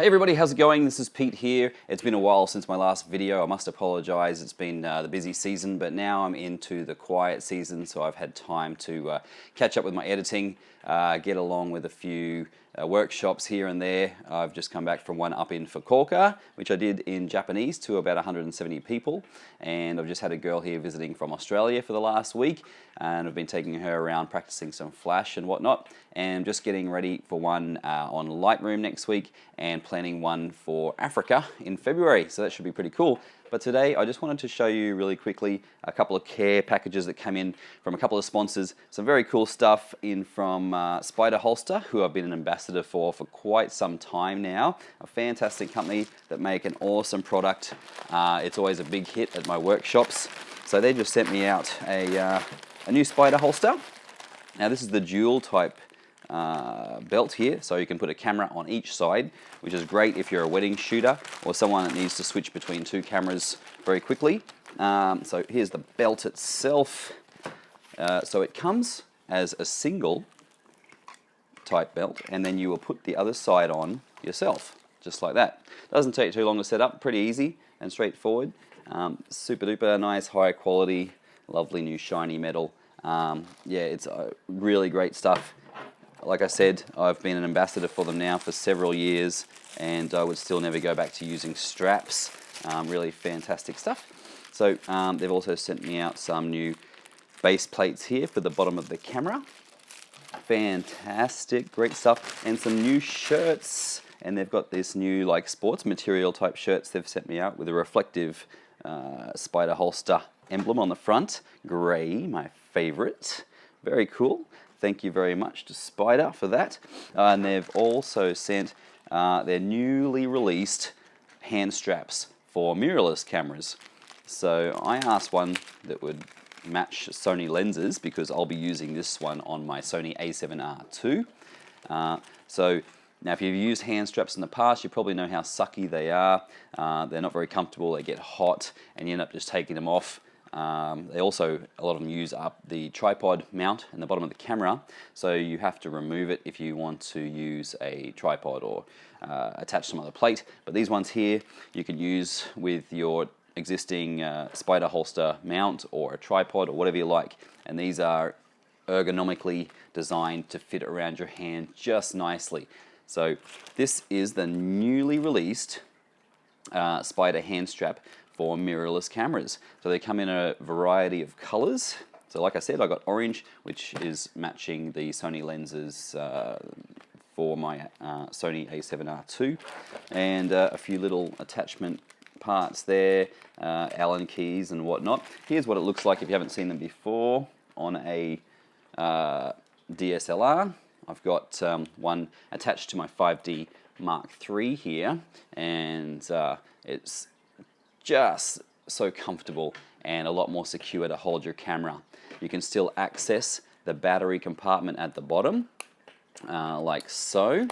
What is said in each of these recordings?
Hey everybody, how's it going? This is Pete here. It's been a while since my last video. I must apologize. It's been the busy season, but now I'm into the quiet season, so I've had time to catch up with my editing, get along with a few workshops here and there. I've just come back from one up in Fukuoka, which I did in Japanese to about 170 people, and I've just had a girl here visiting from Australia for the last week, and I've been taking her around practicing some flash and whatnot, and just getting ready for one on Lightroom next week, and planning one for Africa in February, so that should be pretty cool. But today I just wanted to show you really quickly a couple of care packages that came in from a couple of sponsors. Some very cool stuff in from Spider Holster, who I've been an ambassador for quite some time now. A fantastic company that make an awesome product. It's always a big hit at my workshops. So they just sent me out a new Spider Holster. Now this is the dual type belt here, so you can put a camera on each side, which is great if you're a wedding shooter or someone that needs to switch between two cameras very quickly. So here's the belt itself. So it comes as a single type belt, and then you will put the other side on yourself, just like that. Doesn't take too long to set up, pretty easy and straightforward. Super duper nice, high quality, lovely new shiny metal. Yeah, it's really great stuff. Like I said, I've been an ambassador for them now for several years, and I would still never go back to using straps. Really fantastic stuff. So they've also sent me out some new base plates here for the bottom of the camera. Fantastic, great stuff. And some new shirts, and they've got this new like sports material type shirts they've sent me out with a reflective Spider Holster emblem on the front. Grey, my favorite. Very cool. Thank you very much to Spider for that. And they've also sent their newly released hand straps for mirrorless cameras. So I asked one that would match Sony lenses because I'll be using this one on my Sony a7R II. So now if you've used hand straps in the past, you probably know how sucky they are. They're not very comfortable, they get hot, and you end up just taking them off. They also, a lot of them use up the tripod mount in the bottom of the camera, so you have to remove it if you want to use a tripod or attach some other plate. But these ones here you could use with your existing Spider Holster mount or a tripod or whatever you like, and these are ergonomically designed to fit around your hand just nicely. So this is the newly released Spider hand strap for mirrorless cameras. So they come in a variety of colors. So like I said, I got orange, which is matching the Sony lenses for my Sony a7R II, and a few little attachment parts there, Allen keys and whatnot. Here's what it looks like if you haven't seen them before on a DSLR. I've got one attached to my 5D Mark III here, and it's just so comfortable and a lot more secure to hold your camera. You can still access the battery compartment at the bottom, like so,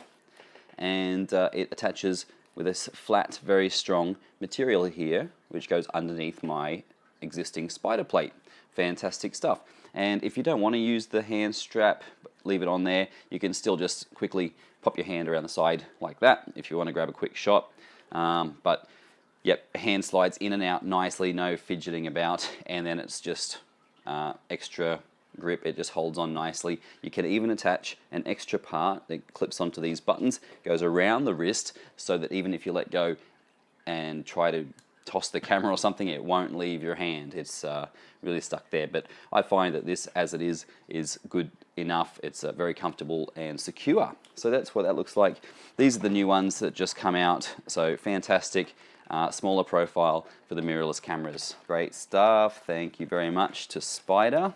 and it attaches with this flat, very strong material here, which goes underneath my existing Spider plate. Fantastic stuff. And if you don't want to use the hand strap, leave it on there, you can still just quickly pop your hand around the side like that if you want to grab a quick shot. But yep, hand slides in and out nicely, no fidgeting about, and then it's just extra grip. It just holds on nicely. You can even attach an extra part that clips onto these buttons, goes around the wrist, so that even if you let go and try to toss the camera or something, it won't leave your hand. It's really stuck there. But I find that this, as it is good enough. It's very comfortable and secure. So that's what that looks like. These are the new ones that just come out. So fantastic. Smaller profile for the mirrorless cameras. Great stuff. Thank you very much to Spider.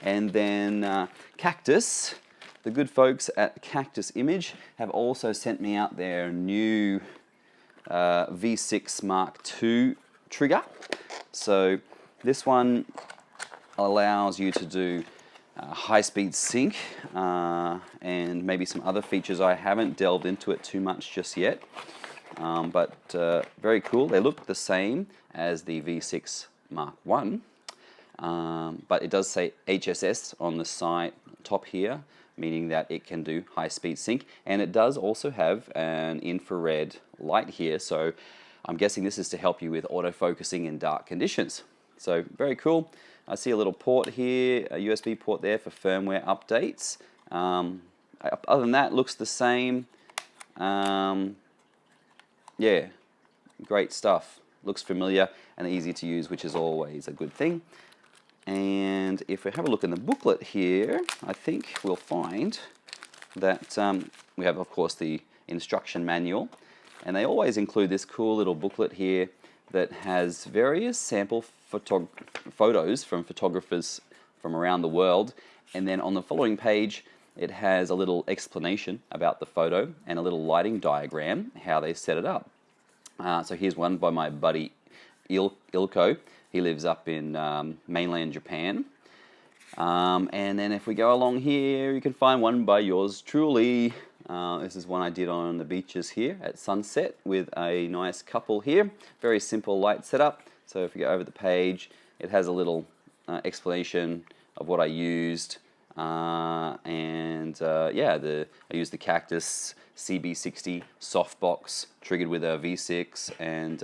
And then Cactus, the good folks at Cactus Image, have also sent me out their new V6 Mark II trigger. So this one allows you to do high-speed sync and maybe some other features. I haven't delved into it too much just yet. But very cool. They look the same as the V6 Mark I, but it does say HSS on the side top here, meaning that it can do high-speed sync, and it does also have an infrared light here, so I'm guessing this is to help you with autofocusing in dark conditions. So very cool. I see a little port here, a USB port there for firmware updates. Other than that, looks the same. Yeah, great stuff. Looks familiar and easy to use, which is always a good thing. And if we have a look in the booklet here, I think we'll find that we have, of course, the instruction manual. And they always include this cool little booklet here that has various sample photos from photographers from around the world. And then on the following page, it has a little explanation about the photo and a little lighting diagram, how they set it up. So here's one by my buddy Ilko. He lives up in mainland Japan. And then if we go along here, you can find one by yours truly. This is one I did on the beaches here at sunset with a nice couple here. Very simple light setup. So if you go over the page, it has a little explanation of what I used. Yeah, I used the Cactus CB60 softbox triggered with a V6, and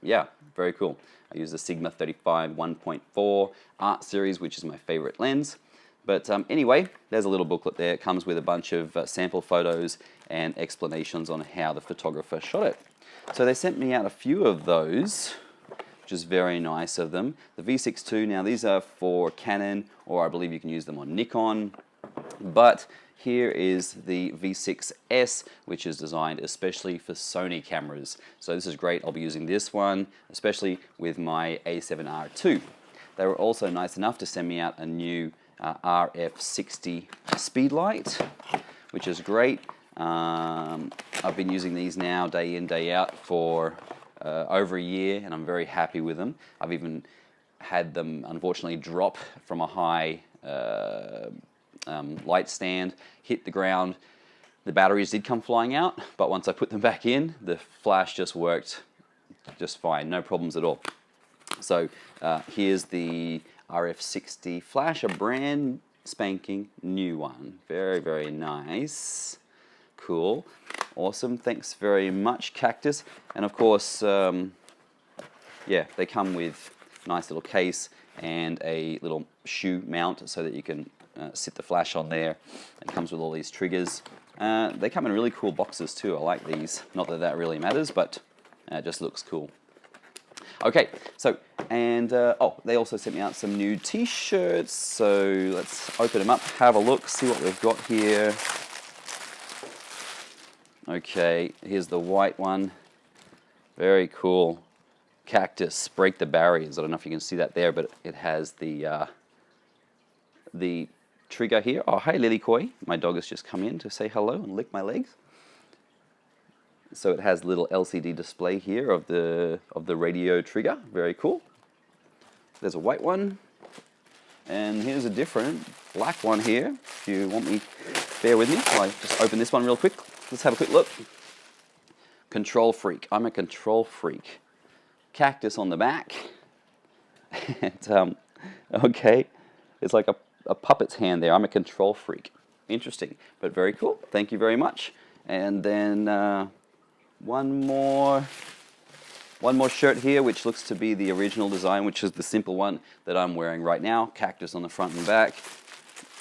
yeah, very cool. I used the Sigma 35 1.4 Art Series, which is my favorite lens. But anyway, there's a little booklet there. It comes with a bunch of sample photos and explanations on how the photographer shot it. So they sent me out a few of those, which is very nice of them. The V6 II, now these are for Canon, or I believe you can use them on Nikon. But here is the V6S, which is designed especially for Sony cameras. So this is great. I'll be using this one, especially with my A7R II. They were also nice enough to send me out a new RF60 speedlight, which is great. I've been using these now day in, day out for over a year, and I'm very happy with them. I've even had them unfortunately drop from a high light stand, hit the ground. The batteries did come flying out, but once I put them back in, the flash just worked just fine, no problems at all. So here's the RF60 flash, a brand spanking new one. Very, very nice. Cool. Awesome. Thanks very much, Cactus. And of course, yeah, they come with a nice little case and a little shoe mount so that you can sit the flash on there. It comes with all these triggers. They come in really cool boxes too. I like these. Not that that really matters, but it just looks cool. Okay, so, and, oh, they also sent me out some new t-shirts, so let's open them up, have a look, see what we've got here. Okay, here's the white one. Very cool. Cactus, break the barriers. I don't know if you can see that there, but it has the trigger here. Oh, hey, Lilikoi. My dog has just come in to say hello and lick my legs. So it has a little LCD display here of the radio trigger. Very cool. There's a white one. And here's a different black one here. If you want me, bear with me. I'll just open this one real quick. Let's have a quick look. Control freak. I'm a control freak. Cactus on the back. And, okay. It's like a puppet's hand there. I'm a control freak. Interesting, but very cool. Thank you very much. And then one more shirt here, which looks to be the original design, which is the simple one that I'm wearing right now. Cactus on the front and back.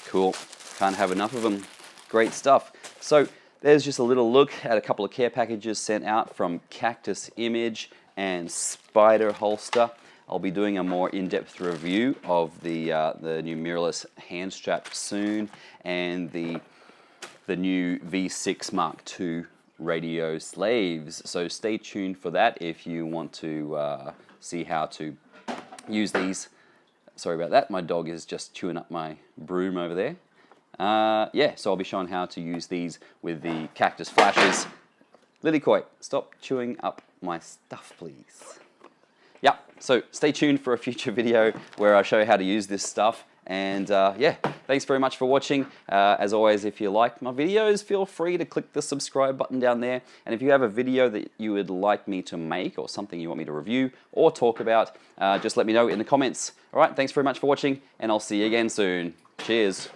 Cool. Can't have enough of them. Great stuff. So there's just a little look at a couple of care packages sent out from Cactus Image and Spider Holster. I'll be doing a more in-depth review of the new mirrorless hand strap soon, and the new V6 Mark II radio slaves. So stay tuned for that if you want to see how to use these. Sorry about that, my dog is just chewing up my broom over there. Yeah, so I'll be showing how to use these with the Cactus flashes. Lilikoi, stop chewing up my stuff, please. Yeah, so stay tuned for a future video where I show you how to use this stuff. And yeah, thanks very much for watching. As always, if you like my videos, feel free to click the subscribe button down there. And if you have a video that you would like me to make, or something you want me to review or talk about, just let me know in the comments. All right, thanks very much for watching, and I'll see you again soon. Cheers.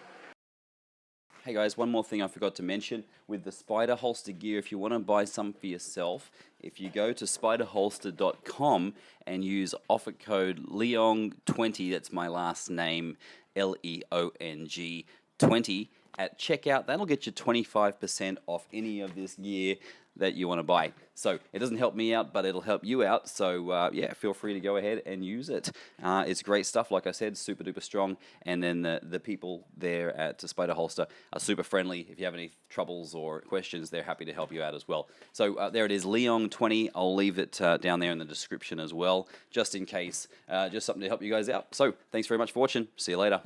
Hey guys, one more thing I forgot to mention. With the Spider Holster gear, if you want to buy some for yourself, if you go to spiderholster.com and use offer code Leong20, that's my last name, Leong 20, at checkout, that'll get you 25% off any of this gear that you want to buy. So it doesn't help me out, but it'll help you out. So yeah, feel free to go ahead and use it. It's great stuff, like I said, super duper strong. And then the people there at Spider Holster are super friendly. If you have any troubles or questions, they're happy to help you out as well. So there it is, Leong 20. I'll leave it down there in the description as well, just in case, just something to help you guys out. So thanks very much for watching. See you later.